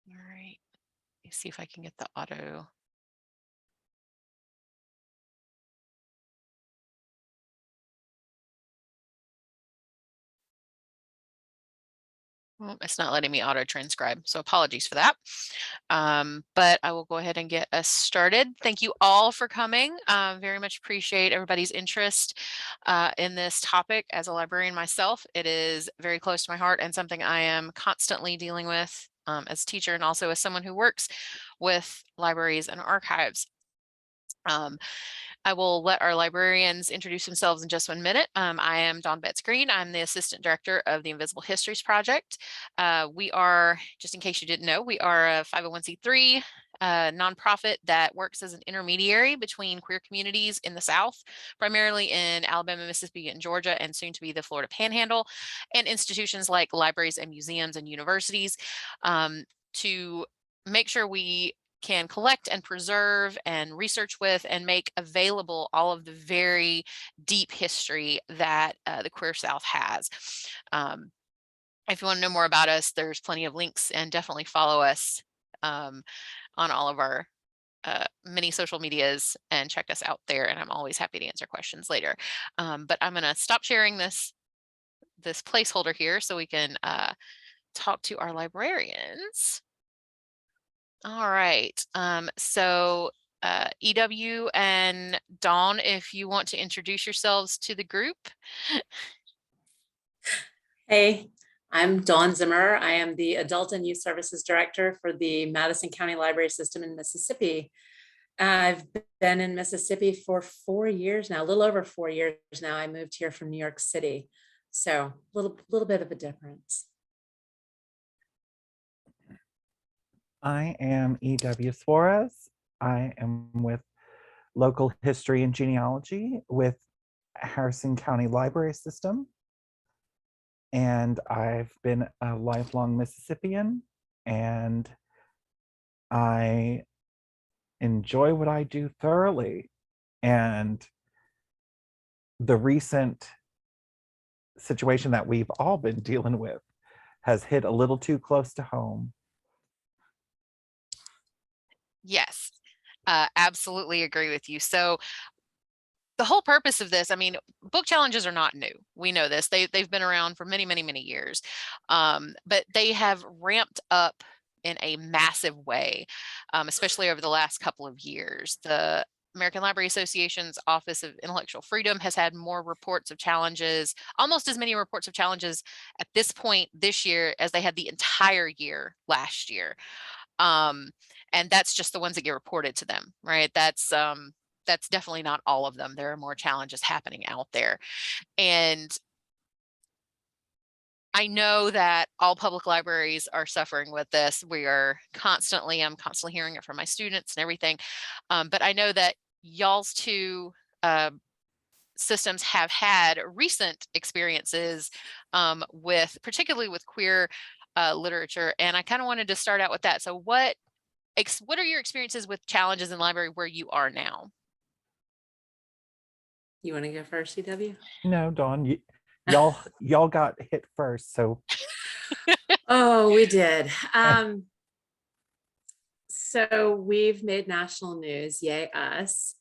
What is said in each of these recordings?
All right. Let me see if I can get the auto. Well, it's not letting me auto transcribe, so apologies for that. But I will go ahead and get us started. Thank you all for coming. Very much appreciate everybody's interest in this topic. As a librarian myself, it is very close to my heart and something I am constantly dealing with as a teacher and also as someone who works with libraries and archives. Um, I will let our librarians introduce themselves in just 1 minute. I am Dawn Betts-Green. I'm the Assistant Director of the Invisible Histories Project. We are, just in case you didn't know, we are a 501c3 nonprofit that works as an intermediary between queer communities in the South, primarily in Alabama, Mississippi, and Georgia, and soon to be the Florida Panhandle, and institutions like libraries and museums and universities to make sure we can collect and preserve and research with and make available all of the very deep history that the Queer South has. If you want to know more about us, there's plenty of links, and definitely follow us on all of our many social medias and check us out there. And I'm always happy to answer questions later. But I'm going to stop sharing this placeholder here so we can talk to our librarians. All right. So EW and Dawn, if you want to introduce yourselves to the group. Hey, I'm Dawn Zimmerer. I am the Adult and Youth Services Director for the Madison County Library System in Mississippi. I've been in Mississippi for 4 years now, a little over 4 years now. I moved here from New York City, so a little bit of a difference. I am EW Suarez. I am with Local History and Genealogy with Harrison County Library System. And I've been a lifelong Mississippian, and I enjoy what I do thoroughly. And the recent situation that we've all been dealing with has hit a little too close to home. Yes, absolutely agree with you. So the whole purpose of this, I mean, book challenges are not new. We know this. They've been around for many, many, many years, but they have ramped up in a massive way, especially over the last couple of years. The American Library Association's Office of Intellectual Freedom has had more reports of challenges, almost as many reports of challenges at this point this year as they had the entire year last year. And that's just the ones that get reported to them, right? That's definitely not all of them. There are more challenges happening out there. And I know that all public libraries are suffering with this. I'm constantly hearing it from my students and everything. But I know that y'all's two systems have had recent experiences particularly with queer literature. And I kind of wanted to start out with that. So what are your experiences with challenges in library where you are now? You want to go first, EW? No, Dawn, y'all got hit first, so. Oh, we did. So we've made national news, yay us.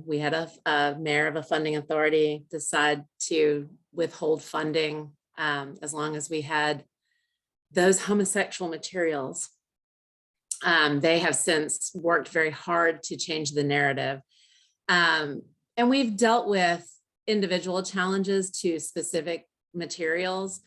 We had a mayor of a funding authority decide to withhold funding as long as we had those homosexual materials. They have since worked very hard to change the narrative. And we've dealt with individual challenges to specific materials.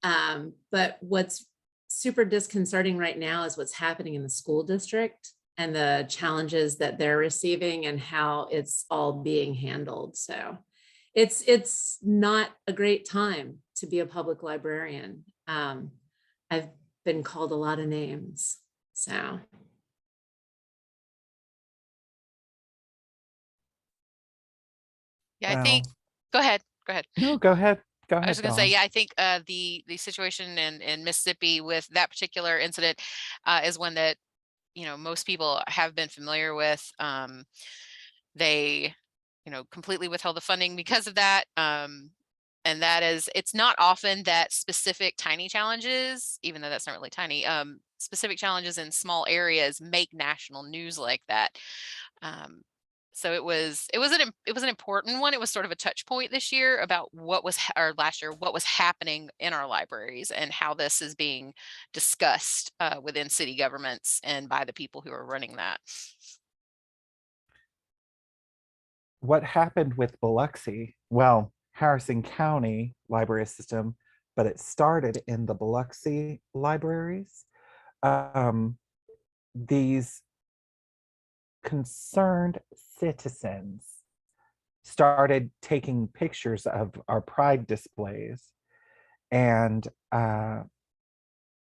But what's super disconcerting right now is what's happening in the school district and the challenges that they're receiving and how it's all being handled. So it's not a great time to be a public librarian. I've been called a lot of names, so. Yeah, I think, go ahead. No, go ahead. I was going to say, Dawn. yeah, I think the situation in Mississippi with that particular incident is one that, most people have been familiar with. They, completely withheld the funding because of that. And that is, it's not often that specific tiny challenges, even though that's not really tiny, specific challenges in small areas make national news like that. So it was an important one. It was sort of a touch point this year about or last year, what was happening in our libraries and how this is being discussed within city governments and by the people who are running that. What happened with Biloxi? Well, Harrison County library system, but it started in the Biloxi libraries. These concerned citizens started taking pictures of our pride displays, and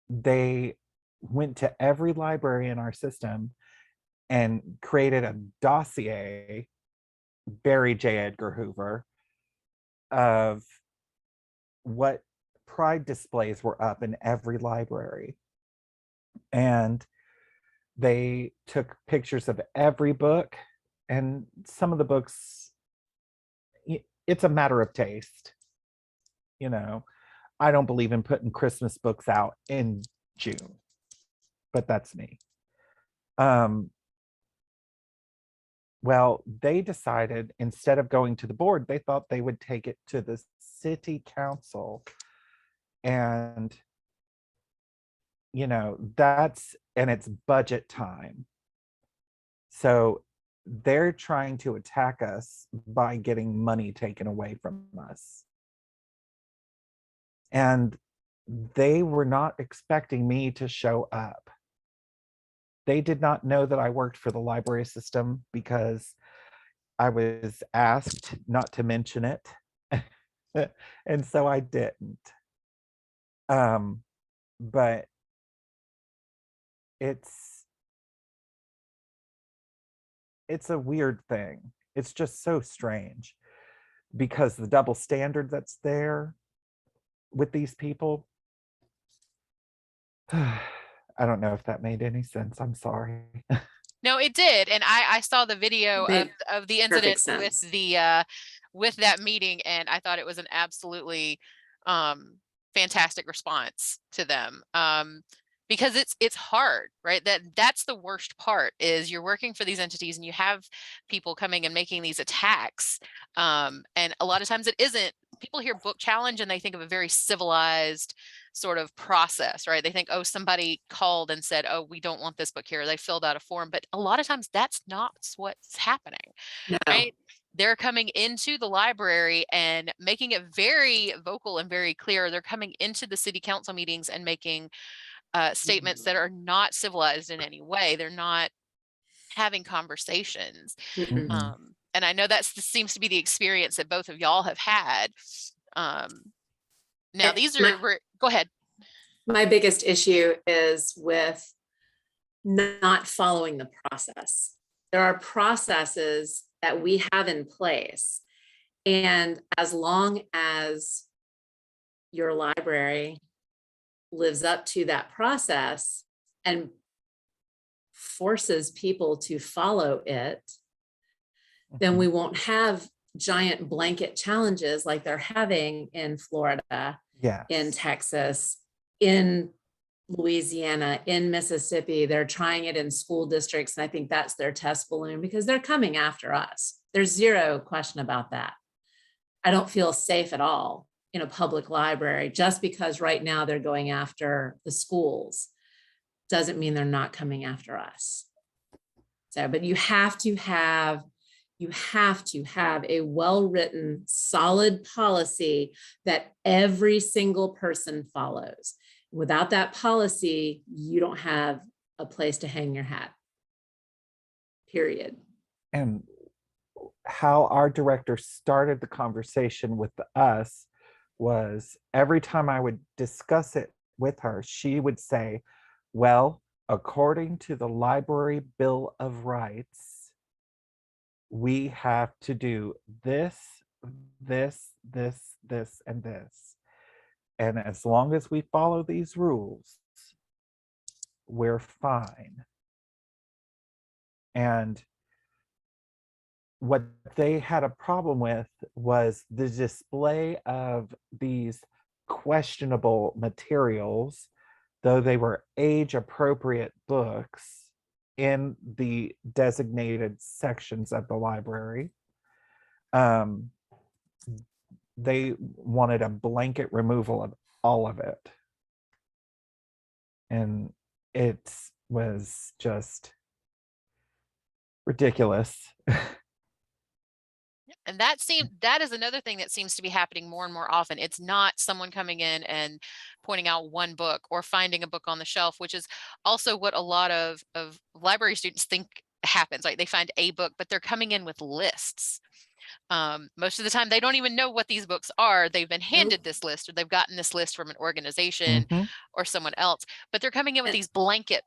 they went to every library in our system and created a dossier, very J. Edgar Hoover, of what pride displays were up in every library. And they took pictures of every book, and some of the books, it's a matter of taste. You know, I don't believe in putting Christmas books out in June, but that's me. Well, they decided instead of going to the board, they thought they would take it to the city council. And, you know, and it's budget time. So they're trying to attack us by getting money taken away from us. And they were not expecting me to show up. They did not know that I worked for the library system because I was asked not to mention it. And so I didn't. But it's a weird thing. It's just so strange because the double standard that's there with these people. I don't know if that made any sense. I'm sorry. No, it did. And I saw the video Made of the perfect incident with sense. the with that meeting, and I thought it was an absolutely fantastic response to them. Because it's hard, right? That's the worst part, is you're working for these entities and you have people coming and making these attacks. And a lot of times it isn't. People hear book challenge and they think of a very civilized sort of process, right? They think, oh, somebody called and said, oh, we don't want this book here. They filled out a form, but a lot of times that's not what's happening, No. right? They're coming into the library and making it very vocal and very clear. They're coming into the city council meetings and making statements that are not civilized in any way. They're not having conversations. Mm-mm. And I know that seems to be the experience that both of y'all have had. Now these are, go ahead. My biggest issue is with not following the process. There are processes that we have in place. And as long as your library lives up to that process and forces people to follow it, then we won't have giant blanket challenges like they're having in Florida, Yes. in Texas, in Louisiana, in Mississippi. They're trying it in school districts. And I think that's their test balloon because they're coming after us. There's zero question about that. I don't feel safe at all in a public library just because right now they're going after the schools. Doesn't mean they're not coming after us. So, but you have to have a well-written, solid policy that every single person follows. Without that policy, you don't have a place to hang your hat, period. And how our director started the conversation with us was every time I would discuss it with her, she would say, well, according to the Library Bill of Rights, we have to do this, this, and this. And as long as we follow these rules, we're fine. And what they had a problem with was the display of these questionable materials, though they were age appropriate books, in the designated sections of the library. They wanted a blanket removal of all of it. And it was just ridiculous. And that is another thing that seems to be happening more and more often. It's not someone coming in and pointing out one book or finding a book on the shelf, which is also what a lot of library students think happens. Like they find a book, but they're coming in with lists. Most of the time they don't even know what these books are. They've been handed Nope. this list, or they've gotten this list from an organization Mhm. or someone else, but they're coming in with And- these blanket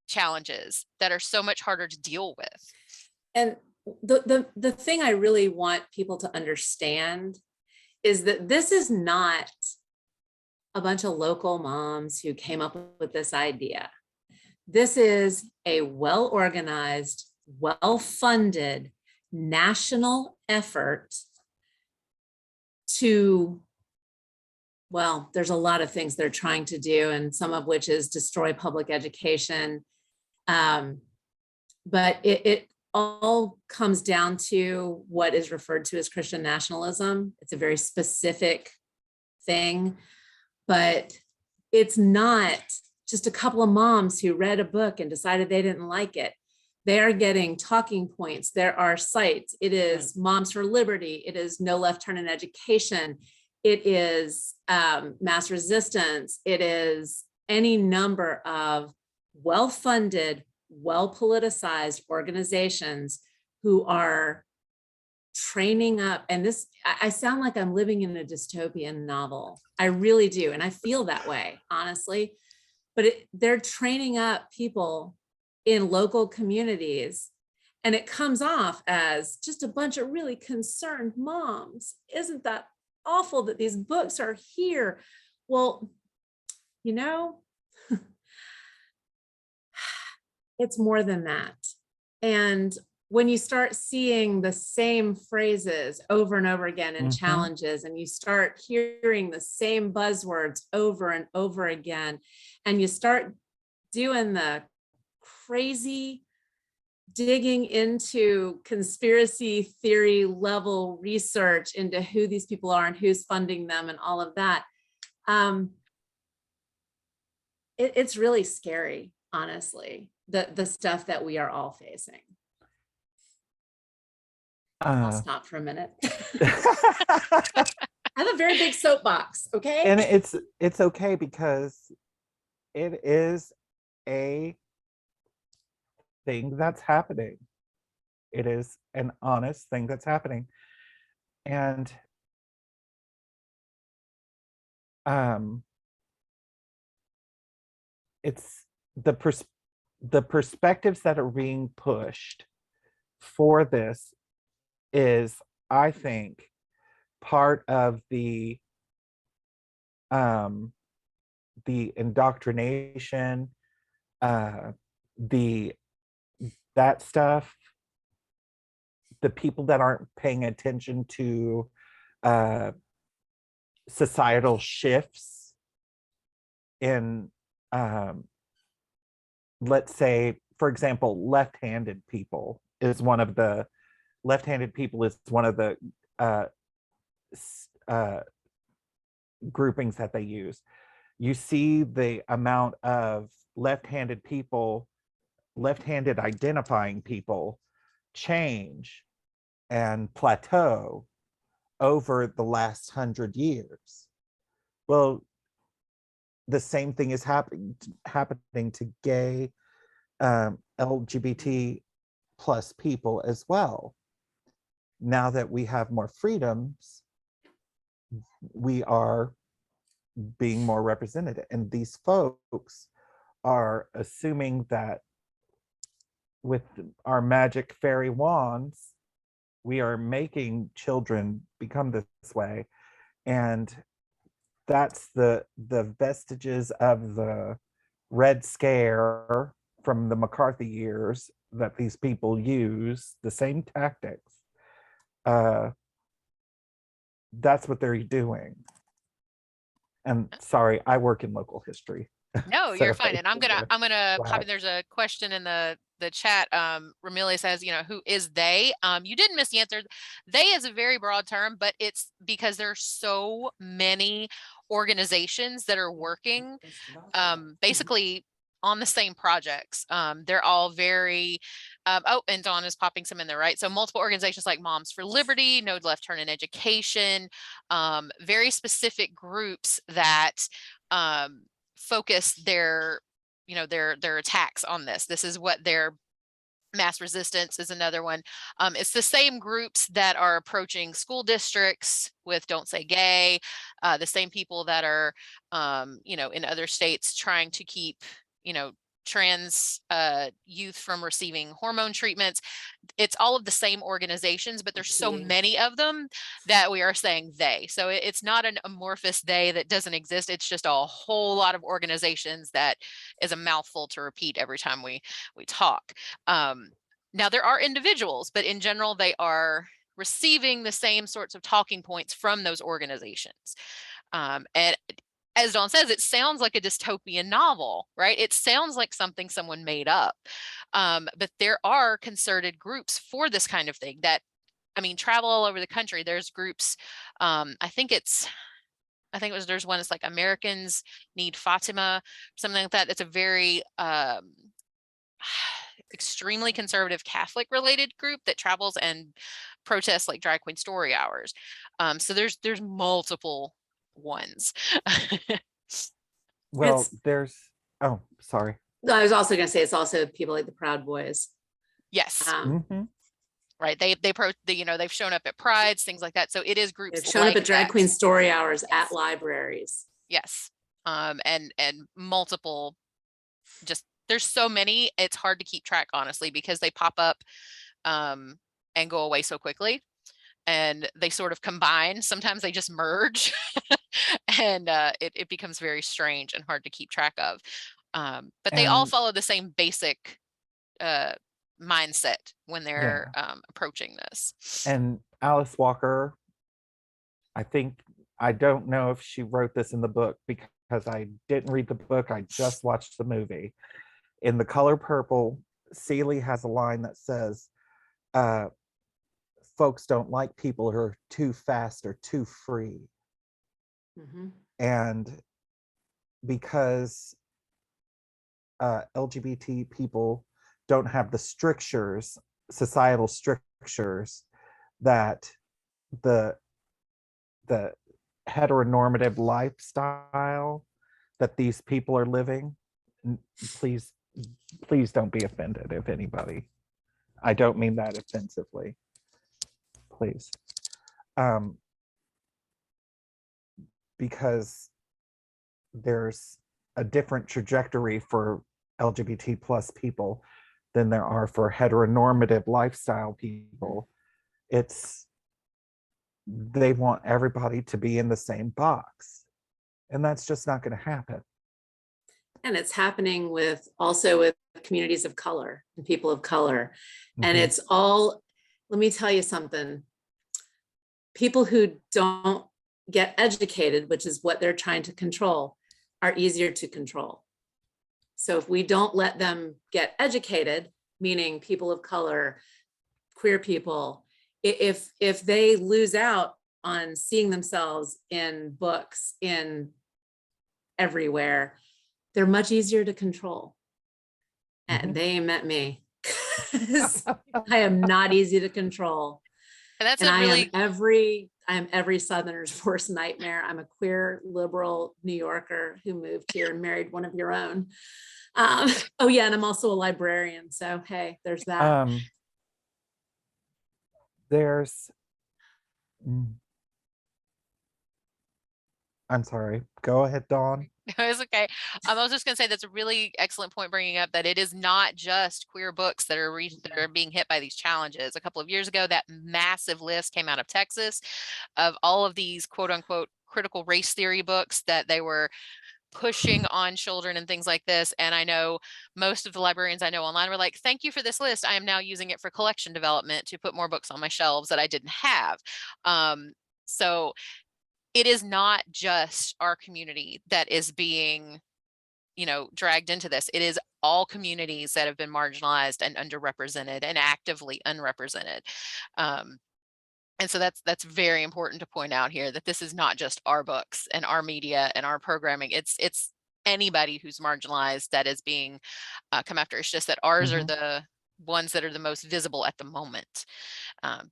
challenges that are so much harder to deal with. And the thing I really want people to understand is that this is not a bunch of local moms who came up with this idea. This is a well-organized, well-funded national effort to, well, there's a lot of things they're trying to do, and some of which is destroy public education. But it all comes down to what is referred to as Christian nationalism. It's a very specific thing, but it's not just a couple of moms who read a book and decided they didn't like it. They are getting talking points. There are sites. It is Moms for Liberty. It is No Left Turn in Education. It is Mass Resistance. It is any number of well-funded, well-politicized organizations who are training up. And this, I sound like I'm living in a dystopian novel. I really do. And I feel that way, honestly. But they're training up people in local communities, and it comes off as just a bunch of really concerned moms. Isn't that awful that these books are here? Well, you know, it's more than that. And when you start seeing the same phrases over and over again in challenges, and you start hearing the same buzzwords over and over again, and you start doing the crazy digging into conspiracy theory level research into who these people are and who's funding them and all of that, it's really scary, honestly, the stuff that we are all facing. I'll stop for a minute. I have a very big soapbox, okay? And it's okay, because it is a thing that's happening. It is an honest thing that's happening. And it's the perspectives that are being pushed for this is, I think, part of the indoctrination, that stuff, the people that aren't paying attention to societal shifts in, let's say, for example, left-handed people is one of the groupings that they use. You see the amount of left-handed identifying people change and plateau over the last 100 years. Well, the same thing is happening to gay, LGBT plus people as well. Now that we have more freedoms, we are being more represented, and these folks are assuming that with our magic fairy wands, we are making children become this way. And that's the vestiges of the Red Scare from the McCarthy years, that these people use the same tactics that's what they're doing. And sorry, I work in local history. No, So you're fine. And I'm gonna pop in. flag. There's a question in the chat. Ramilia says, who is they? You didn't miss the answer. They is a very broad term, but it's because there's so many organizations that are working basically on the same projects. They're all very, oh, and Dawn is popping some in there, right? So multiple organizations like Moms for Liberty, No Left Turn in Education, very specific groups that focus their, their attacks on this. This is what their mass resistance is another one. It's the same groups that are approaching school districts with Don't Say Gay, the same people that are, in other states trying to keep, trans youth from receiving hormone treatments. It's all of the same organizations, but there's so many of them that we are saying they. So it's not an amorphous they that doesn't exist. It's just a whole lot of organizations that is a mouthful to repeat every time we talk. Now there are individuals, but in general, they are receiving the same sorts of talking points from those organizations. And as Dawn says, it sounds like a dystopian novel, right? It sounds like something someone made up. But there are concerted groups for this kind of thing that, travel all over the country. There's groups, there's one that's like Americans Need Fatima, something like that. It's a very extremely conservative Catholic related group that travels and protests like drag queen story hours. So there's multiple ones. Well, oh, sorry. No, I was also going to say it's also people like the Proud Boys. Yes. Mhm. Right. They've shown up at prides, things like that. So it is groups. They've shown like up at drag that. queen story hours at libraries. Yes. And multiple, just there's so many, it's hard to keep track, honestly, because they pop up and go away so quickly. And they sort of combine. Sometimes they just merge and it becomes very strange and hard to keep track of. But they all follow the same basic mindset when they're approaching this. And Alice Walker, I don't know if she wrote this in the book because I didn't read the book. I just watched the movie. In The Color Purple, Celie has a line that says, folks don't like people who are too fast or too free. Mm-hmm. And because LGBT people don't have the strictures, societal strictures that the heteronormative lifestyle that these people are living, please don't be offended if anybody. I don't mean that offensively. Please. Because there's a different trajectory for LGBT plus people than there are for heteronormative lifestyle people. They want everybody to be in the same box, and that's just not going to happen. And it's happening also with communities of color and people of color. Mm-hmm. And it's all, let me tell you something. People who don't get educated, which is what they're trying to control, are easier to control. So if we don't let them get educated, meaning people of color, queer people, if they lose out on seeing themselves in books, in everywhere, they're much easier to control. And they ain't met me. I am not easy to control. And I am every Southerner's worst nightmare. I'm a queer liberal New Yorker who moved here and married one of your own. Oh yeah, and I'm also a librarian. So hey, there's that. I'm sorry. Go ahead, Dawn. It's okay. I was just going to say that's a really excellent point bringing up that it is not just queer books that are being hit by these challenges. A couple of years ago, that massive list came out of Texas of all of these quote unquote critical race theory books that they were pushing on children and things like this. And I know most of the librarians I know online were like, thank you for this list. I am now using it for collection development to put more books on my shelves that I didn't have. So it is not just our community that is being, dragged into this. It is all communities that have been marginalized and underrepresented and actively unrepresented. And so that's very important to point out here, that this is not just our books and our media and our programming. It's anybody who's marginalized that is being come after. It's just that ours are the ones that are the most visible at the moment.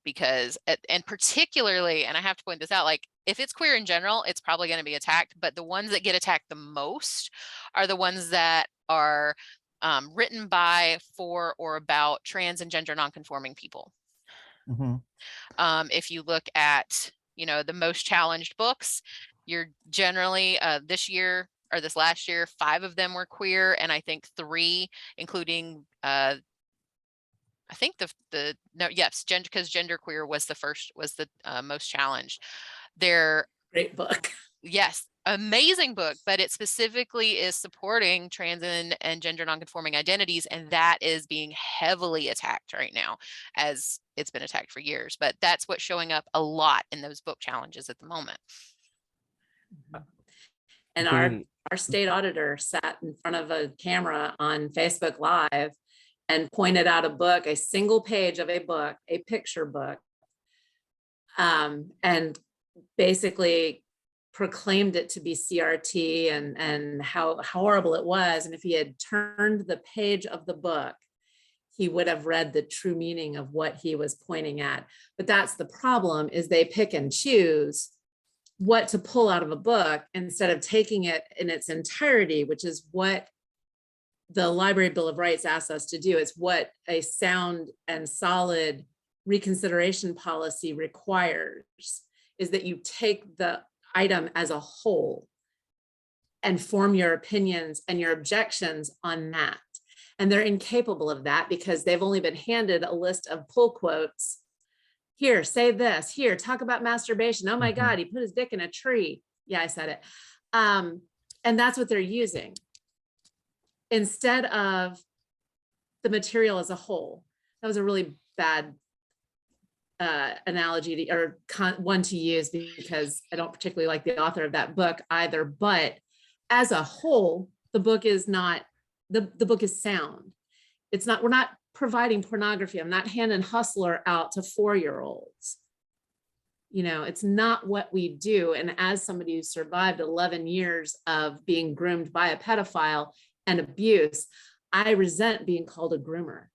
Because and particularly, and I have to point this out, like if it's queer in general, it's probably going to be attacked, but the ones that get attacked the most are the ones that are written by, for, or about trans and gender nonconforming people. If you look at, the most challenged books, you're generally this year or this last year, 5 of them were queer, and I think 3, including I think because genderqueer was the most challenged. They're Great book. Yes, amazing book, but it specifically is supporting trans and gender nonconforming identities, and that is being heavily attacked right now, as it's been attacked for years. But that's what's showing up a lot in those book challenges at the moment. And our state auditor sat in front of a camera on Facebook Live and pointed out a book, a single page of a book, a picture book, and basically proclaimed it to be CRT and how horrible it was. And if he had turned the page of the book, he would have read the true meaning of what he was pointing at. But that's the problem, is they pick and choose what to pull out of a book instead of taking it in its entirety, which is what the Library Bill of Rights asks us to do. It's what a sound and solid reconsideration policy requires, is that you take the item as a whole and form your opinions and your objections on that. And they're incapable of that because they've only been handed a list of pull quotes. Here, say this. Here, talk about masturbation. Oh my God, he put his dick in a tree. Yeah, I said it. And that's what they're using instead of the material as a whole. That was a really bad analogy or one to use because I don't particularly like the author of that book either. But as a whole, the book is not, the book is sound. It's not, we're not providing pornography. I'm not handing Hustler out to 4-year-olds. It's not what we do. And as somebody who survived 11 years of being groomed by a pedophile and abuse, I resent being called a groomer.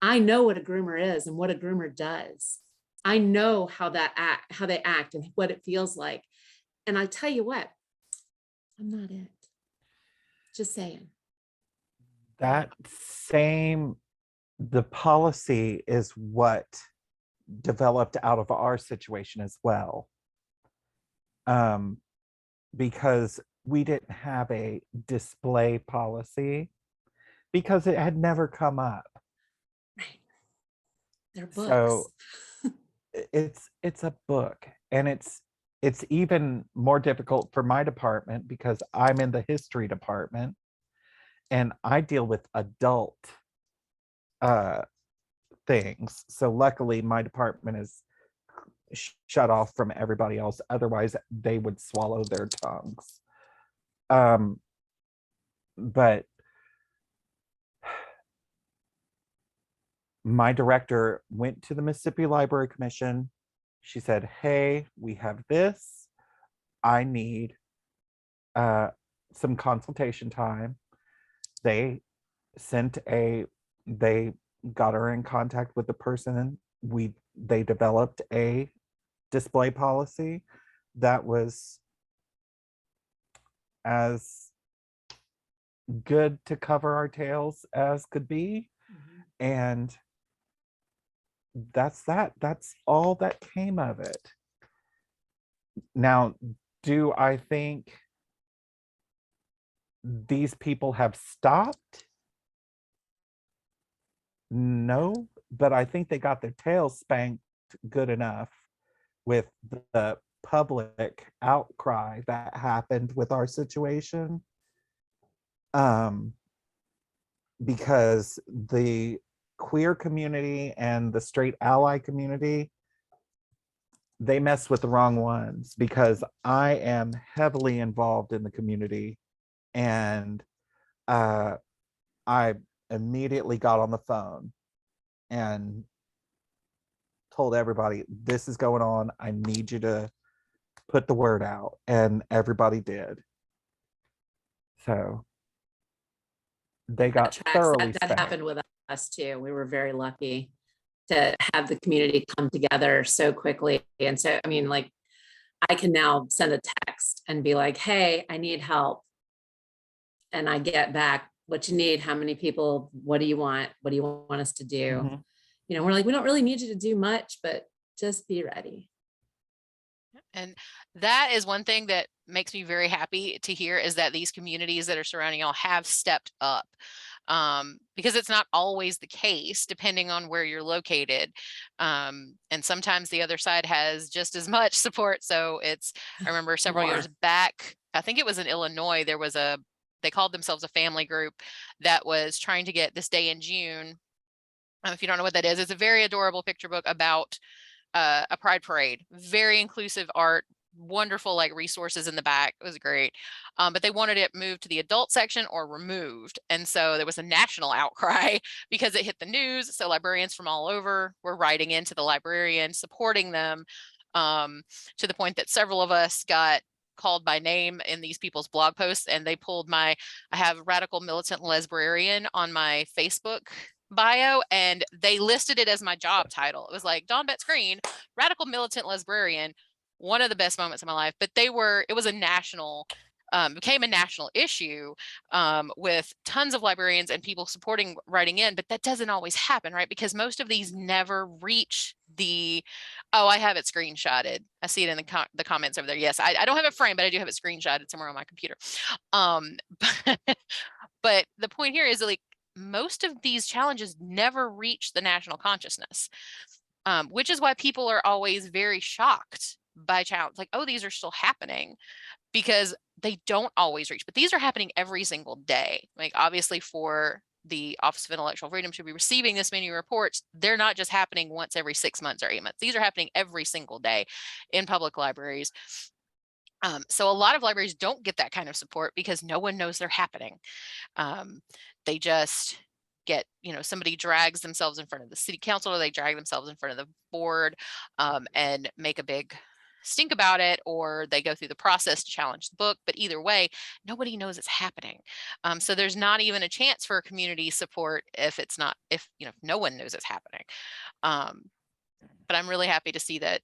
I know what a groomer is and what a groomer does. I know how they act and what it feels like. And I tell you what, I'm not it. Just saying. The policy is what developed out of our situation as well. Because we didn't have a display policy because it had never come up. Right. They're books. So it's a book, and it's even more difficult for my department because I'm in the history department and I deal with adult things. So luckily my department is shut off from everybody else. Otherwise they would swallow their tongues. But my director went to the Mississippi Library Commission. She said, hey, we have this. I need some consultation time. They got her in contact with the person. They developed a display policy that was as good to cover our tails as could be. And that's all that came of it. Now, do I think these people have stopped? No, but I think they got their tails spanked good enough with the public outcry that happened with our situation. um, because the queer community and the straight ally community, they mess with the wrong ones, because I am heavily involved in the community, and I immediately got on the phone and told everybody, this is going on. I need you to put the word out. And everybody did. So they got thoroughly That spanked. happened with us too. We were very lucky to have the community come together so quickly. And so, I mean, like, I can now send a text and be like, hey, I need help. And I get back what you need, how many people, what do you want? What do you want us to do? Mhm. You know, we're like, we don't really need you to do much, but just be ready. And that is one thing that makes me very happy to hear, is that these communities that are surrounding y'all have stepped up. Because it's not always the case, depending on where you're located. And sometimes the other side has just as much support. So I remember several years More. back, I think it was in Illinois, they called themselves a family group that was trying to get This Day in June. If you don't know what that is, it's a very adorable picture book about a pride parade, very inclusive art, wonderful like resources in the back. It was great. But they wanted it moved to the adult section or removed. And so there was a national outcry because it hit the news. So librarians from all over were writing into the librarian, supporting them, to the point that several of us got called by name in these people's blog posts, and they pulled I have radical militant librarian on my Facebook bio, and they listed it as my job title. It was like Dawn Betts Green, radical militant librarian, one of the best moments of my life. But it was a national, became a national issue, with tons of librarians and people supporting writing in. But that doesn't always happen, right? Because most of these never reach oh, I have it screenshotted. I see it in the comments over there. Yes, I don't have it framed, but I do have it screenshotted somewhere on my computer. But the point here is, like, most of these challenges never reach the national consciousness, which is why people are always very shocked by challenge, like, oh, these are still happening, because they don't always reach. But these are happening every single day. Like, obviously, for the Office of Intellectual Freedom to be receiving this many reports, they're not just happening once every 6 months or 8 months. These are happening every single day in public libraries. So a lot of libraries don't get that kind of support because no one knows they're happening. They just get, somebody drags themselves in front of the city council, or they drag themselves in front of the board, and make a big stink about it, or they go through the process to challenge the book. But either way, nobody knows it's happening. So there's not even a chance for community support if no one knows it's happening. But I'm really happy to see that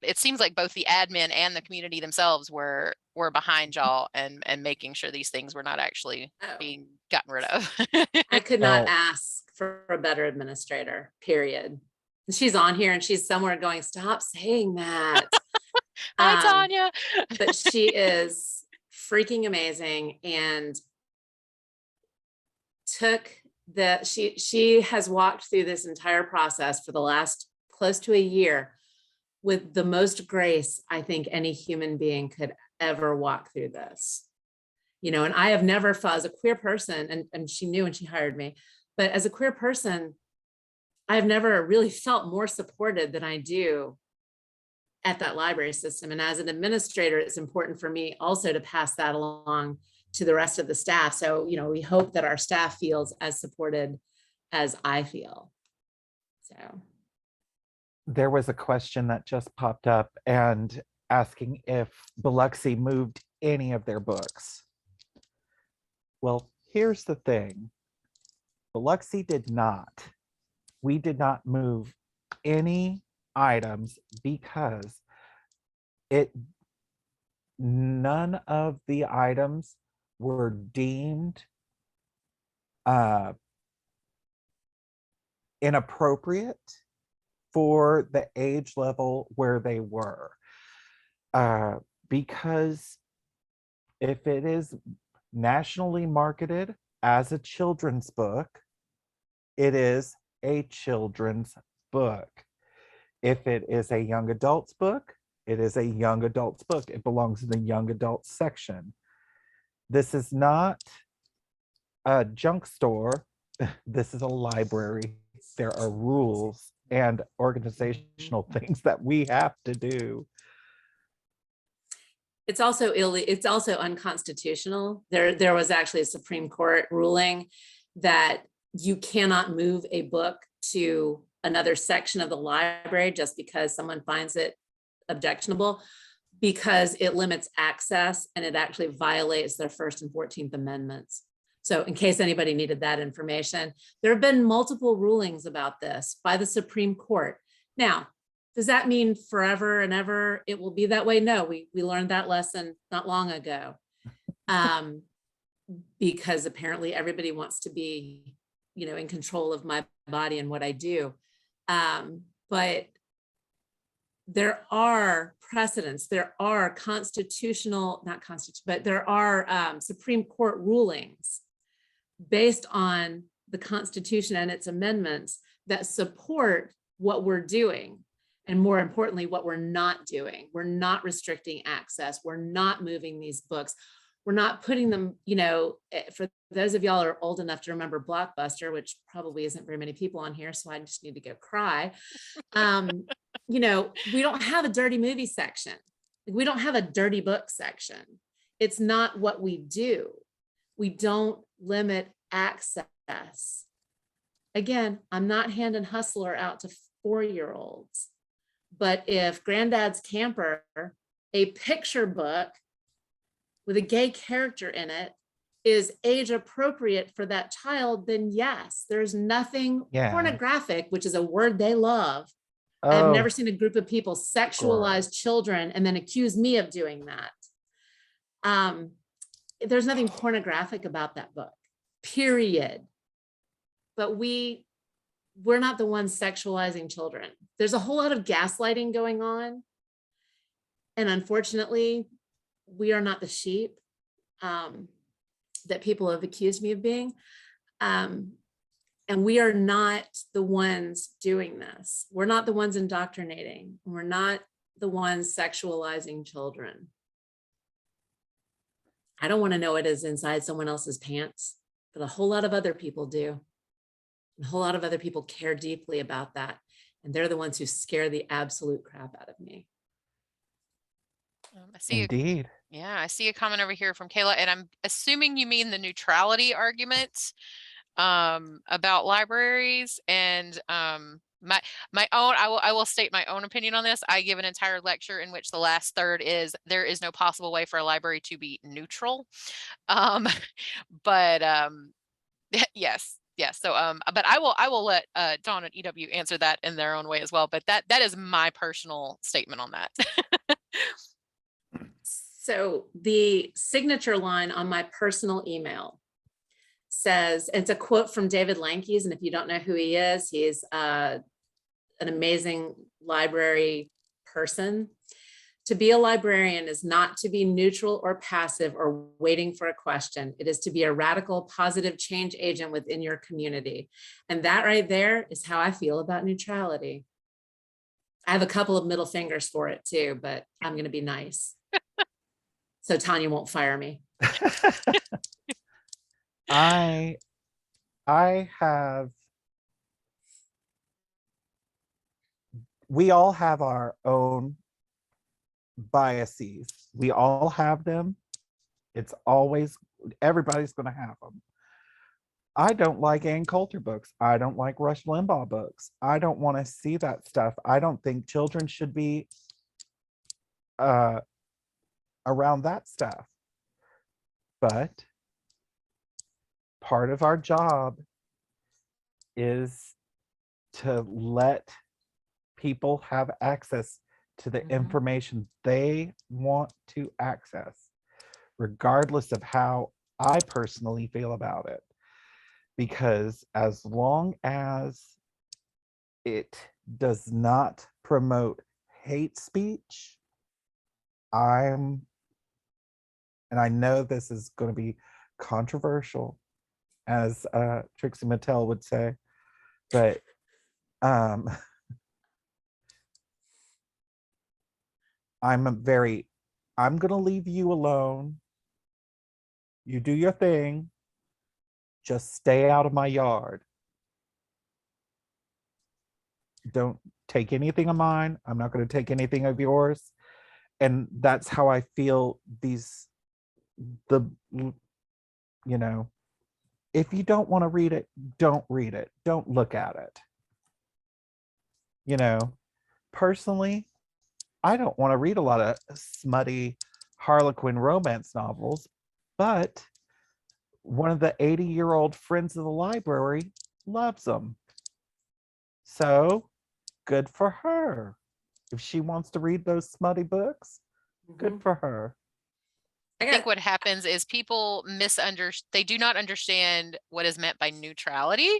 it seems like both the admin and the community themselves were behind y'all and making sure these things were not actually Oh, being gotten rid of. I could not Well- ask for a better administrator, period. And she's on here and she's somewhere going, stop saying that. Hi, Um, Tanya. but she is freaking amazing, and she has walked through this entire process for the last close to a year with the most grace I think any human being could ever walk through this. And I have never felt, as a queer person, and she knew when she hired me, but as a queer person, I've never really felt more supported than I do at that library system. And as an administrator, it's important for me also to pass that along to the rest of the staff. So, we hope that our staff feels as supported as I feel. So There was a question that just popped up and asking if Biloxi moved any of their books. Well, here's the thing. Biloxi did not. We did not move any items because none of the items were deemed inappropriate for the age level where they were. Because if it is nationally marketed as a children's book, it is a children's book. If it is a young adult's book, it is a young adult's book. It belongs in the young adult section. This is not a junk store. This is a library. There are rules and organizational things that we have to do. It's also it's also unconstitutional. There was actually a Supreme Court ruling that you cannot move a book to another section of the library just because someone finds it objectionable, because it limits access and it actually violates their First and 14th Amendments. So in case anybody needed that information, there have been multiple rulings about this by the Supreme Court. Now, does that mean forever and ever it will be that way? No, we learned that lesson not long ago. Because apparently everybody wants to be, in control of my body and what I do. But there are precedents, there are but there are Supreme Court rulings based on the Constitution and its amendments that support what we're doing. And more importantly, what we're not doing. We're not restricting access. We're not moving these books. We're not putting them, for those of y'all who are old enough to remember Blockbuster, which probably isn't very many people on here, so I just need to go cry. We don't have a dirty movie section. We don't have a dirty book section. It's not what we do. We don't limit access. Again, I'm not handing Hustler out to 4-year-olds. But if Granddad's Camper, a picture book with a gay character in it, is age appropriate for that child, then yes, there's nothing pornographic, which is a word they love. I've never seen a group of people sexualize children and then accuse me of doing that. There's nothing pornographic about that book, period. But we're not the ones sexualizing children. There's a whole lot of gaslighting going on. And unfortunately, we are not the sheep that people have accused me of being. And we are not the ones doing this. We're not the ones indoctrinating. We're not the ones sexualizing children. I don't want to know what is inside someone else's pants, but a whole lot of other people do. A whole lot of other people care deeply about that. And they're the ones who scare the absolute crap out of me. I see. Indeed. I see a comment over here from Kayla, and I'm assuming you mean the neutrality argument about libraries. And my own, I will state my own opinion on this. I give an entire lecture in which the last third is there is no possible way for a library to be neutral. But yes. So, but I will let Dawn and EW answer that in their own way as well. But that is my personal statement on that. So the signature line on my personal email says, it's a quote from David Lankeys. And if you don't know who he is, he's an amazing library person. To be a librarian is not to be neutral or passive or waiting for a question. It is to be a radical, positive change agent within your community. And that right there is how I feel about neutrality. I have a couple of middle fingers for it too, but I'm going to be nice. So Tanya won't fire me. I have, we all have our own biases. We all have them. It's always, everybody's going to have them. I don't like Ann Coulter books. I don't like Rush Limbaugh books. I don't want to see that stuff. I don't think children should be around that stuff. But part of our job is to let people have access to the information they want to access, regardless of how I personally feel about it. Because as long as it does not promote hate speech, and I know this is going to be controversial, as Trixie Mattel would say, but I'm going to leave you alone. You do your thing. Just stay out of my yard. Don't take anything of mine. I'm not going to take anything of yours. And that's how I feel if you don't want to read it, don't read it. Don't look at it. Personally, I don't want to read a lot of smutty Harlequin romance novels, but one of the 80-year-old friends of the library loves them. So good for her. If she wants to read those smutty books, good for her. I think what happens is people they do not understand what is meant by neutrality.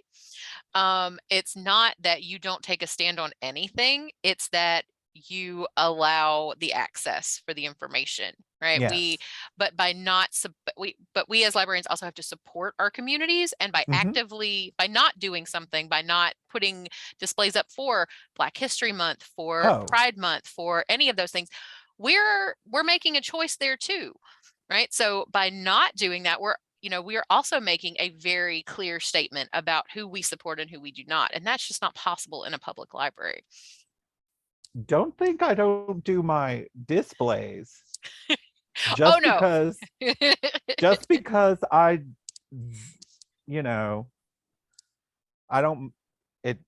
It's not that you don't take a stand on anything, it's that you allow the access for the information, right? Yes. But we as librarians also have to support our communities, and by not doing something, by not putting displays up for Black History Month, for Pride Month, for any of those things, we're making a choice there too, right? So by not doing that, we are also making a very clear statement about who we support and who we do not. And that's just not possible in a public library. Don't think I don't do my displays. Oh, no. Just because I don't, it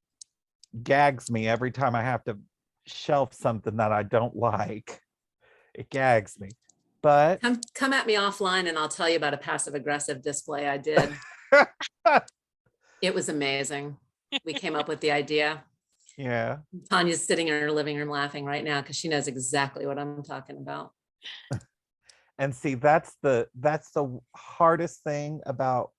gags me every time I have to shelf something that I don't like. It gags me. But come at me offline and I'll tell you about a passive aggressive display I did. It was amazing. We came up with the idea. Yeah. Tanya's sitting in her living room laughing right now because she knows exactly what I'm talking about. And see, that's the hardest thing about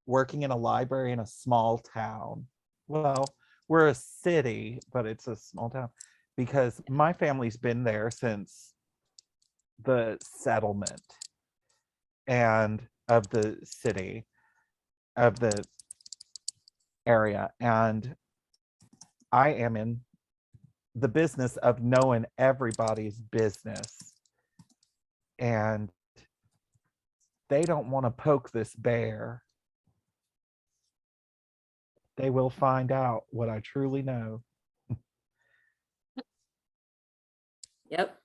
working in a library in a small town. Well, we're a city, but it's a small town because my family's been there since the settlement and of the city, of the area, and I am in the business of knowing everybody's business, and they don't want to poke this bear. They will find out what I truly know. Yep.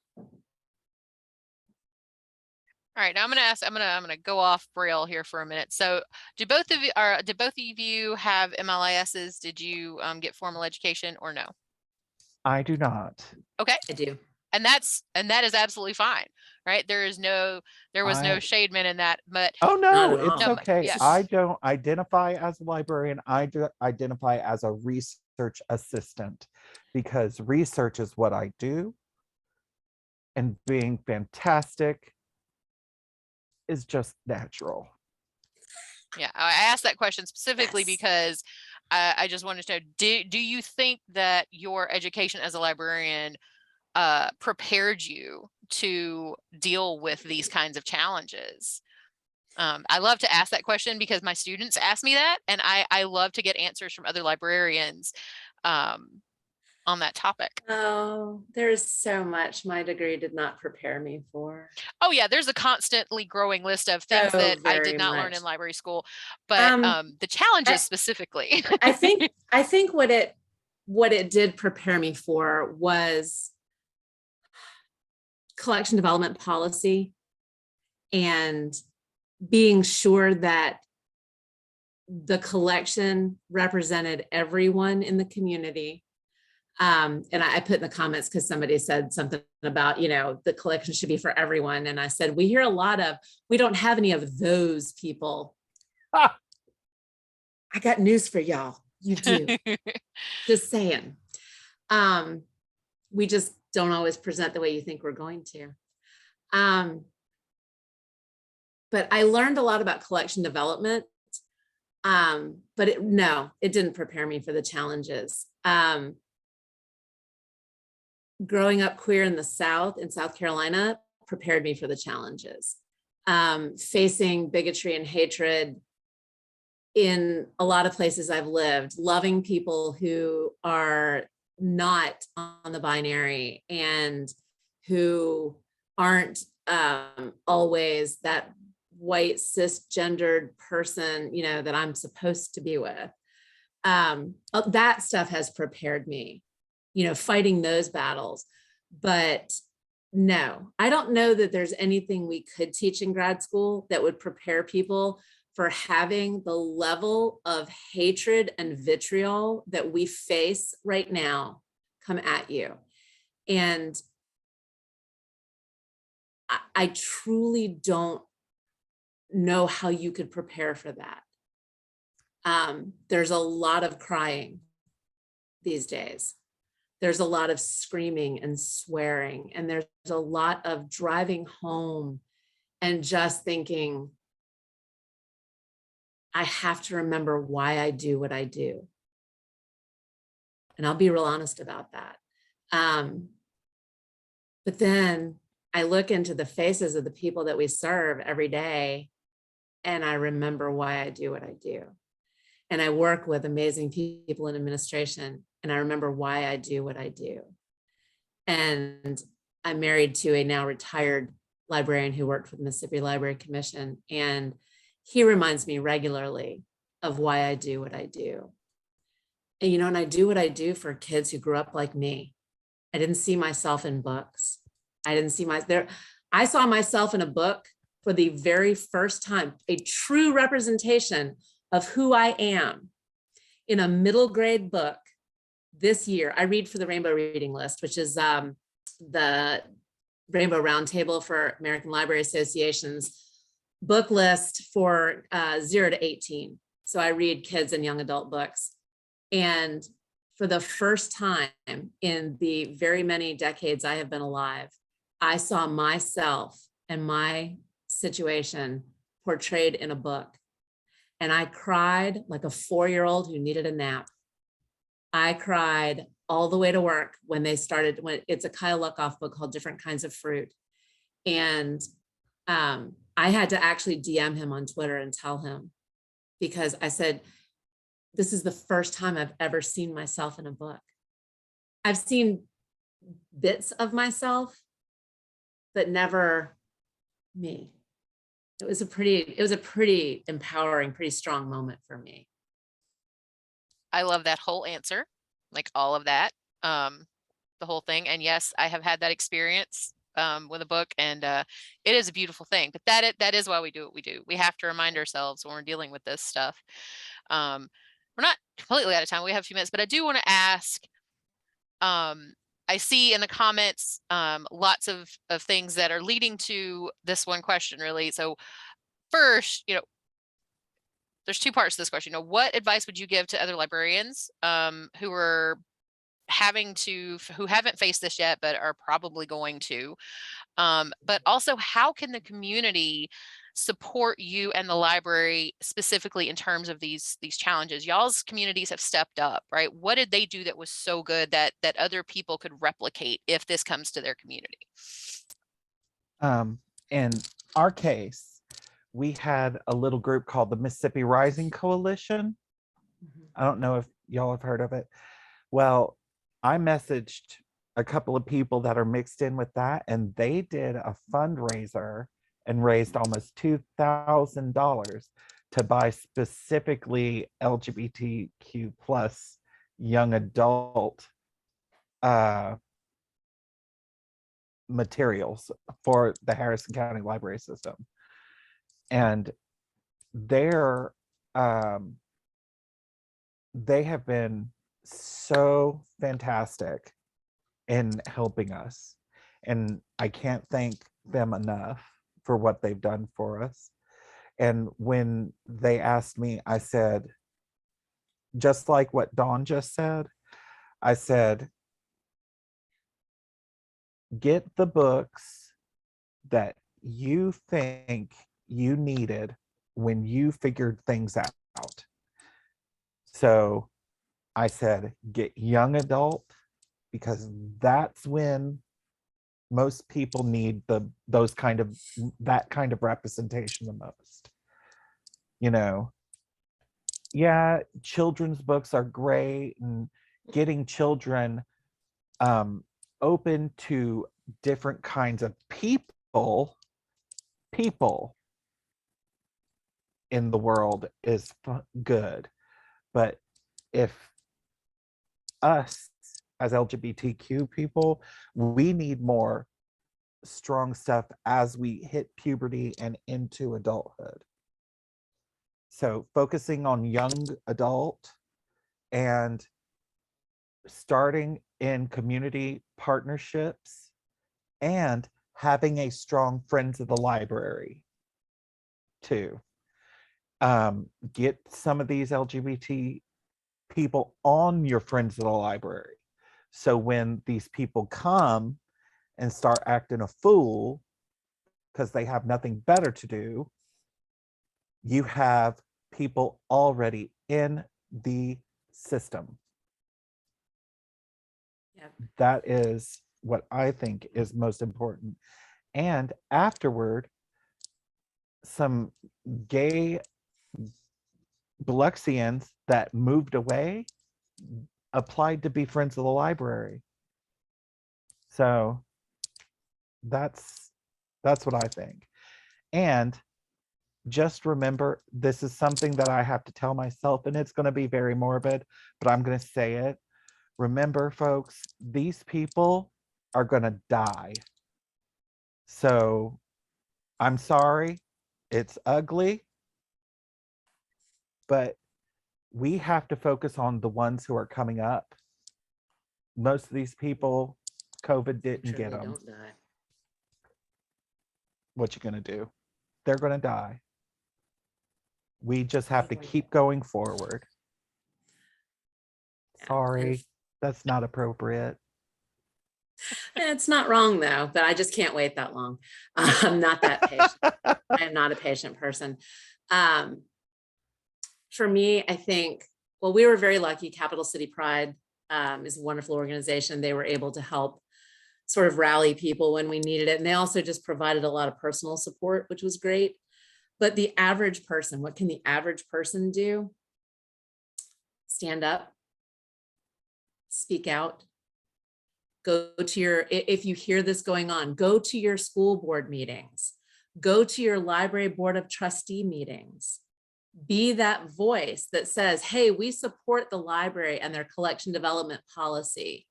All right, now I'm gonna go off rail here for a minute. So, did both of you have MLISs? Did you get formal education or no? I do not. Okay. I do. And that is absolutely fine, right? There was no shade meant in that, but oh no, it's all. okay. Yeah. I don't identify as a librarian. I identify as a research assistant because research is what I do, and being fantastic is just natural. Yeah, I asked that question specifically because I just wanted to know, do you think that your education as a librarian prepared you to deal with these kinds of challenges? I love to ask that question because my students ask me that, and I love to get answers from other librarians on that topic. Oh, there's so much my degree did not prepare me for. Oh yeah, there's a constantly growing list of things that I did not learn in library school, but the challenges specifically. I think what it did prepare me for was collection development policy and being sure that the collection represented everyone in the community. And I put in the comments because somebody said something about, the collection should be for everyone. And I said, we hear a lot of, we don't have any of those people. I got news for y'all. You do. Just saying. We just don't always present the way you think we're going to. But I learned a lot about collection development. But it didn't prepare me for the challenges. Growing up queer in the South, in South Carolina, prepared me for the challenges. Facing bigotry and hatred in a lot of places I've lived, loving people who are not on the binary and who aren't always that white cisgendered person, you know, that I'm supposed to be with. That stuff has prepared me, you know, fighting those battles. But no, I don't know that there's anything we could teach in grad school that would prepare people for having the level of hatred and vitriol that we face right now come at you. And I truly don't know how you could prepare for that. There's a lot of crying these days. There's a lot of screaming and swearing, and there's a lot of driving home and just thinking, I have to remember why I do what I do. And I'll be real honest about that. But then I look into the faces of the people that we serve every day, and I remember why I do what I do. And I work with amazing people in administration, and I remember why I do what I do. And I'm married to a now retired librarian who worked for the Mississippi Library Commission, and he reminds me regularly of why I do what I do. And, you know, and I do what I do for kids who grew up like me. I didn't see myself in books. I saw myself in a book for the very first time, a true representation of who I am in a middle grade book this year. I read for the Rainbow Reading List, which is the Rainbow Roundtable for American Library Association's book list for 0 to 18. So I read kids and young adult books. And for the first time in the very many decades I have been alive, I saw myself and my situation portrayed in a book. And I cried like a 4-year-old who needed a nap. I cried all the way to work when it's a Kyle Luckoff book called Different Kinds of Fruit. And I had to actually DM him on Twitter and tell him, because I said, this is the first time I've ever seen myself in a book. I've seen bits of myself, but never me. It was a pretty empowering, pretty strong moment for me. I love that whole answer, like all of that, the whole thing. And yes, I have had that experience with a book, and it is a beautiful thing. But that is why we do what we do. We have to remind ourselves when we're dealing with this stuff. We're not completely out of time. We have a few minutes, but I do want to ask, I see in the comments lots of things that are leading to this one question, really. So first, you know, there's two parts to this question. You know, what advice would you give to other librarians who haven't faced this yet, but are probably going to? But also, how can the community support you and the library specifically in terms of these challenges? Y'all's communities have stepped up, right? What did they do that was so good that other people could replicate if this comes to their community? In our case, we had a little group called the Mississippi Rising Coalition. I don't know if y'all have heard of it. Well, I messaged a couple of people that are mixed in with that, and they did a fundraiser and raised almost $2,000 to buy specifically LGBTQ plus young adult materials for the Harrison County Library System. And they have been so fantastic in helping us, and I can't thank them enough for what they've done for us. And when they asked me, I said, just like what Dawn just said, I said, get the books that you think you needed when you figured things out. So I said, get young adult, because that's when most people need that kind of representation the most. You know, yeah, children's books are great, and getting children open to different kinds of people in the world is good. But if us as LGBTQ people, we need more strong stuff as we hit puberty and into adulthood. So focusing on young adult and starting in community partnerships and having a strong friends of the library too. Get some of these LGBT people on your friends of the library. So when these people come and start acting a fool because they have nothing better to do, you have people already in the system. Yep. That is what I think is most important. And afterward, some gay Biloxians that moved away applied to be friends of the library. So that's what I think. And just remember, this is something that I have to tell myself, and it's going to be very morbid, but I'm going to say it. Remember, folks, these people are going to die. So I'm sorry, it's ugly, but we have to focus on the ones who are coming up. Most of these people, COVID didn't get them. Don't die. What you gonna do? They're gonna die. We just have to keep going forward. Yeah, Sorry, that's not appropriate. It's not wrong though, but I just can't wait that long. I'm not that patient. I am not a patient person. For me, I think, well, we were very lucky. Capital City Pride is a wonderful organization. They were able to help sort of rally people when we needed it. And they also just provided a lot of personal support, which was great. But the average person, what can the average person do? Stand up, speak out, go to your, if you hear this going on, go to your school board meetings, go to your library board of trustee meetings. Be that voice that says, hey, we support the library and their collection development policy.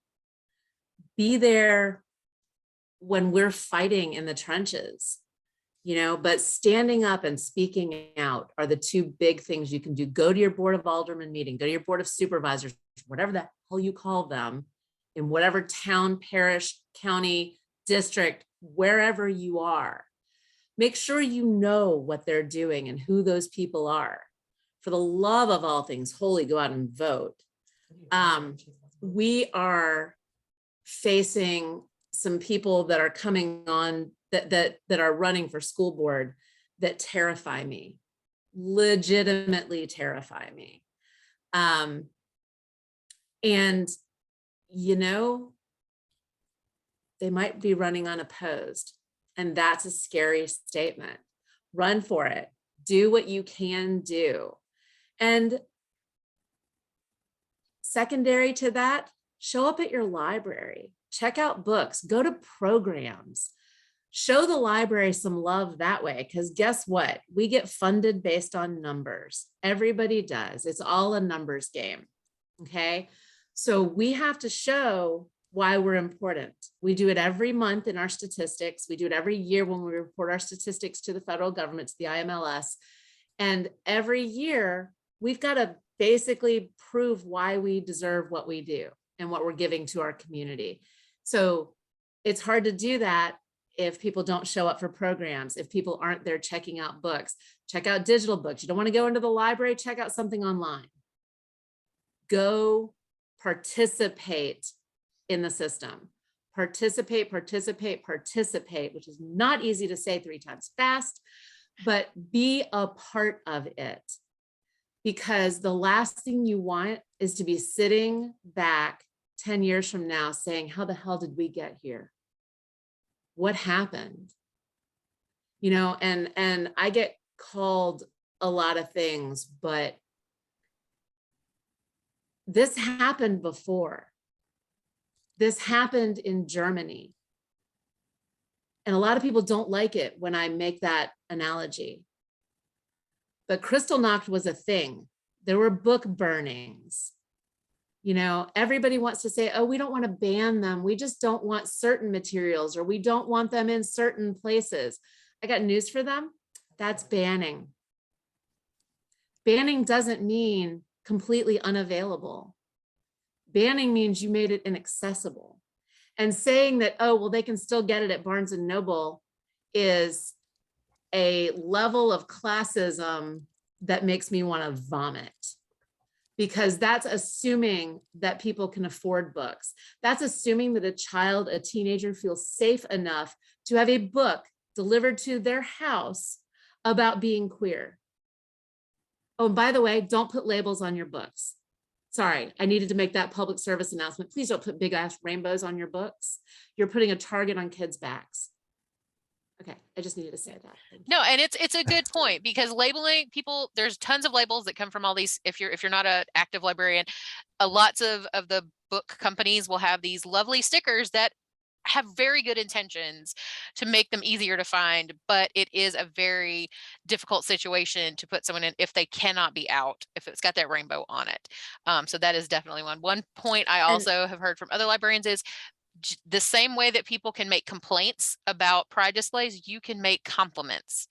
Be there when we're fighting in the trenches, you know, but standing up and speaking out are the two big things you can do. Go to your board of aldermen meeting, go to your board of supervisors, whatever the hell you call them, in whatever town, parish, county, district, wherever you are. Make sure you know what they're doing and who those people are. For the love of all things holy, go out and vote. We are facing some people that are coming on that are running for school board that terrify me, legitimately terrify me. And, you know, they might be running unopposed. And that's a scary statement. Run for it. Do what you can do. And secondary to that, show up at your library, check out books, go to programs, show the library some love that way. Because guess what? We get funded based on numbers. Everybody does. It's all a numbers game. Okay. So we have to show why we're important. We do it every month in our statistics. We do it every year when we report our statistics to the federal government, to the IMLS. And every year we've got to basically prove why we deserve what we do and what we're giving to our community. So it's hard to do that if people don't show up for programs, if people aren't there checking out books. Check out digital books. You don't want to go into the library, check out something online. Go participate in the system. Participate, participate, participate, which is not easy to say 3 times fast, but be a part of it. Because the last thing you want is to be sitting back 10 years from now saying, how the hell did we get here? What happened? You know, and I get called a lot of things, but this happened before. This happened in Germany. And a lot of people don't like it when I make that analogy. but Kristallnacht was a thing. There were book burnings. You know, everybody wants to say, oh, we don't want to ban them. We just don't want certain materials, or we don't want them in certain places. I got news for them. That's banning. Banning doesn't mean completely unavailable. Banning means you made it inaccessible. And saying that, oh, well, they can still get it at Barnes and Noble is a level of classism that makes me want to vomit, because that's assuming that people can afford books. That's assuming that a child, a teenager, feels safe enough to have a book delivered to their house about being queer. Oh, and by the way, don't put labels on your books. Sorry, I needed to make that public service announcement. Please don't put big ass rainbows on your books. You're putting a target on kids' backs. Okay, I just needed to say that. No, and it's a good point, because labeling people, there's tons of labels that come from all these. If you're not an active librarian, lots of the book companies will have these lovely stickers that have very good intentions to make them easier to find, but it is a very difficult situation to put someone in if they cannot be out, if it's got that rainbow on it. So that is definitely one point I also have heard from other librarians is the same way that people can make complaints about pride displays, you can make compliments.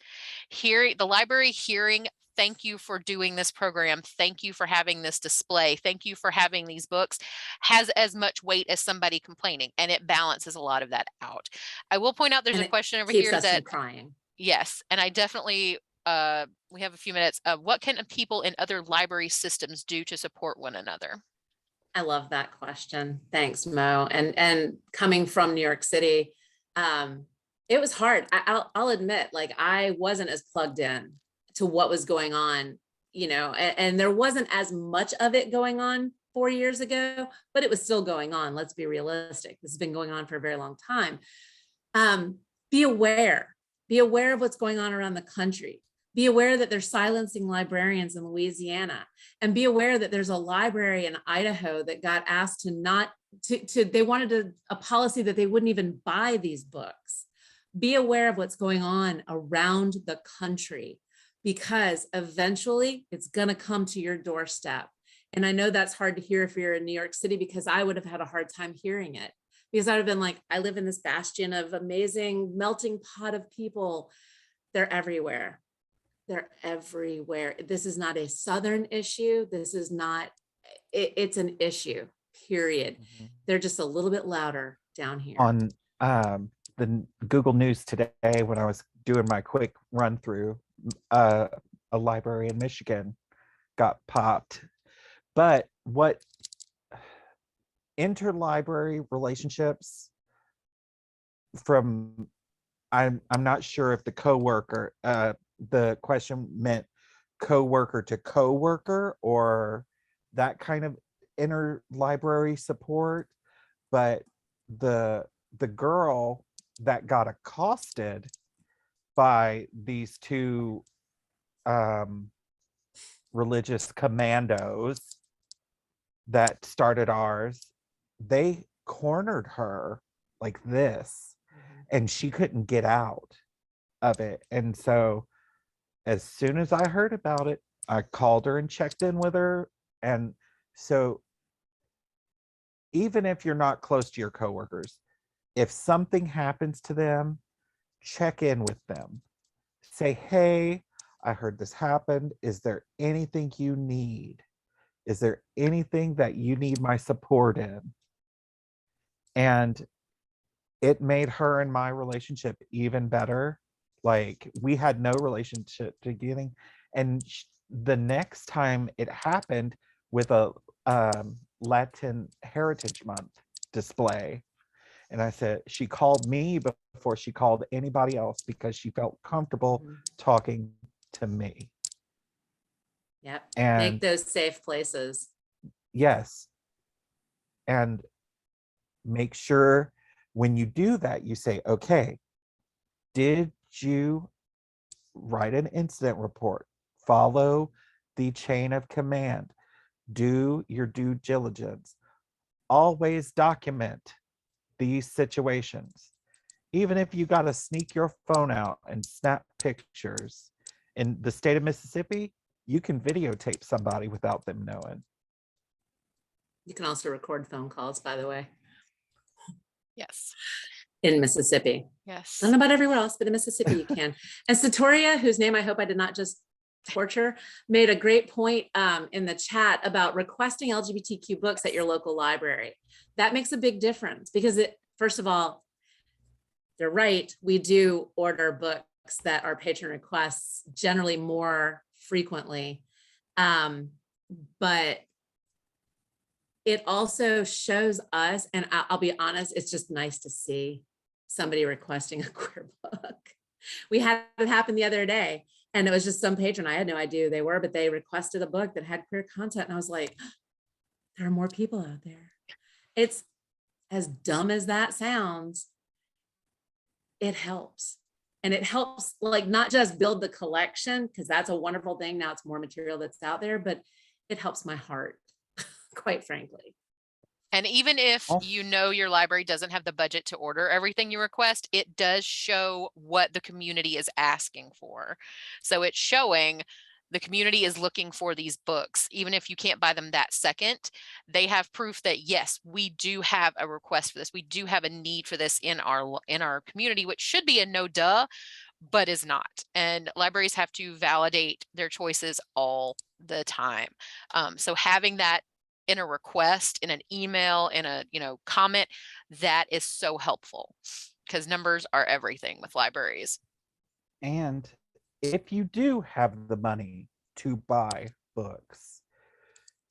Here, the library hearing, thank you for doing this program, thank you for having this display, thank you for having these books, has as much weight as somebody complaining, and it balances a lot of that out. I will point out there's a question over here that crying. Yes, and I definitely we have a few minutes. What can people in other library systems do to support one another? I love that question. Thanks, Mo. And coming from New York City, it was hard. I'll admit, like, I wasn't as plugged in to what was going on, you know, and there wasn't as much of it going on 4 years ago, but it was still going on. Let's be realistic. This has been going on for a very long time. Be aware of what's going on around the country. Be aware that they're silencing librarians in Louisiana, and be aware that there's a library in Idaho that got asked they wanted a policy that they wouldn't even buy these books. Be aware of what's going on around the country, because eventually it's going to come to your doorstep. And I know that's hard to hear if you're in New York City, because I would have had a hard time hearing it, because I would have been like, I live in this bastion of amazing melting pot of people. They're everywhere. They're everywhere. This is not a Southern issue. This is not, it's an issue, period. Mm-hmm. They're just a little bit louder down here. On the Google News today, when I was doing my quick run through, a library in Michigan got popped. But what interlibrary relationships from, I'm not sure if the coworker, the question meant co-worker to co-worker or that kind of interlibrary support, but the girl that got accosted by these two religious commandos that started ours, they cornered her like this, and she couldn't get out of it. And so as soon as I heard about it, I called her and checked in with her. And so even if you're not close to your coworkers, if something happens to them, check in with them. Say, hey, I heard this happened. Is there anything you need? Is there anything that you need my support in? And it made her and my relationship even better. Like, we had no relationship beginning. And the next time it happened with a Latin Heritage Month display, and I said, she called me before she called anybody else because she felt comfortable talking to me. Yep. And make those safe places. Yes. And make sure when you do that, you say, okay, did you write an incident report? Follow the chain of command. Do your due diligence. Always document these situations. Even if you got to sneak your phone out and snap pictures In the state of Mississippi, you can videotape somebody without them knowing. You can also record phone calls, by the way, Yes. in Mississippi. I Yes. don't know about everywhere else, but in Mississippi you can. And Satoria, whose name I hope I did not just torture, made a great point in the chat about requesting LGBTQ books at your local library. That makes a big difference because first of all, they're right. We do order books that are patron requests generally more frequently. But it also shows us, and I'll be honest, it's just nice to see somebody requesting a queer book. We had it happen the other day, and it was just some patron. I had no idea who they were, but they requested a book that had queer content. And I was like, there are more people out there. It's as dumb as that sounds. It helps. And it helps, like, not just build the collection, because that's a wonderful thing. Now it's more material that's out there, but it helps my heart, quite frankly. And even if you know your library doesn't have the budget to order everything you request, it does show what the community is asking for. So it's showing the community is looking for these books. Even if you can't buy them that second, they have proof that yes, we do have a request for this. We do have a need for this in our community, which should be a no duh, but is not. And libraries have to validate their choices all the time. So having that in a request, in an email, in a comment, that is so helpful because numbers are everything with libraries. And if you do have the money to buy books,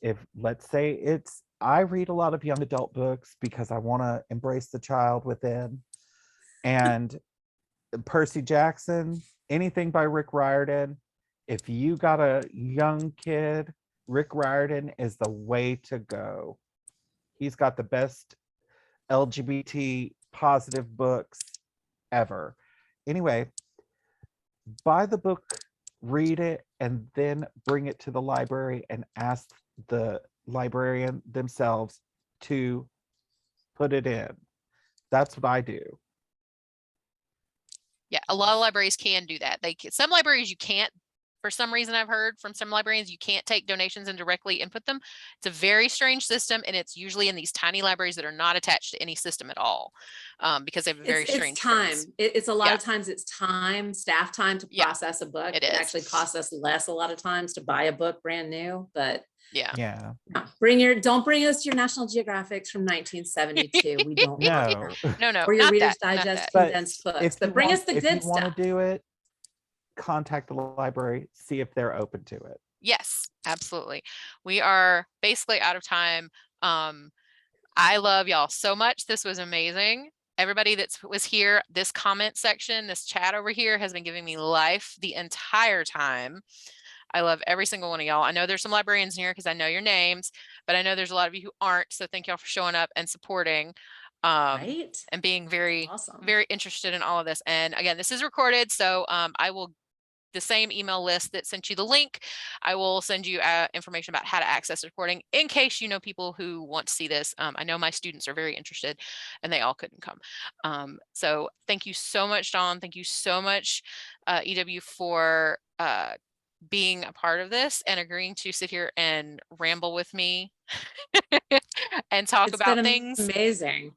if let's say I read a lot of young adult books because I want to embrace the child within, and Percy Jackson, anything by Rick Riordan, if you got a young kid, Rick Riordan is the way to go. He's got the best LGBT positive books ever. Anyway, buy the book, read it, and then bring it to the library and ask the librarian themselves to put it in. That's what I do. Yeah, a lot of libraries can do that. Some libraries you can't. For some reason, I've heard from some librarians, you can't take donations and directly input them. It's a very strange system, and it's usually in these tiny libraries that are not attached to any system at all, because they have a very strange time. It's a lot of Yeah. times it's time, staff time to Yeah, process a book. it It is. actually costs us less a lot of times to buy a book brand new, but Yeah. Yeah. don't bring us your National Geographics from 1972. We don't No. No, or your not Reader's that, not Digest that. condensed books, if but you bring want, us the if good you stuff. want to do it, contact the library, see if they're open to it. Yes, absolutely. We are basically out of time. I love y'all so much. This was amazing. Everybody that was here, this comment section, this chat over here has been giving me life the entire time. I love every single one of y'all. I know there's some librarians in here because I know your names, but I know there's a lot of you who aren't. So thank y'all for showing up and supporting. Right? And being very, Awesome. very interested in all of this. And again, this is recorded. So I will, the same email list that sent you the link, I will send you information about how to access the recording in case you know people who want to see this. I know my students are very interested and they all couldn't come. So thank you so much, Dawn. Thank you so much, EW, for being a part of this and agreeing to sit here and ramble with me and talk about things. Amazing.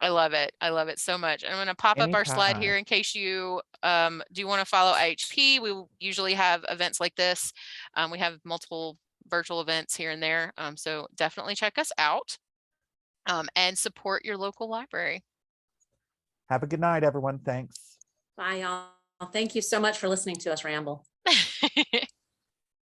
I love it. I love it so much. I'm going to pop up our slide here in case you do want to follow IHP. We usually have events like this. We have multiple virtual events here and there. So definitely check us out and support your local library. Have a good night, everyone. Thanks. Bye, y'all. Thank you so much for listening to us ramble.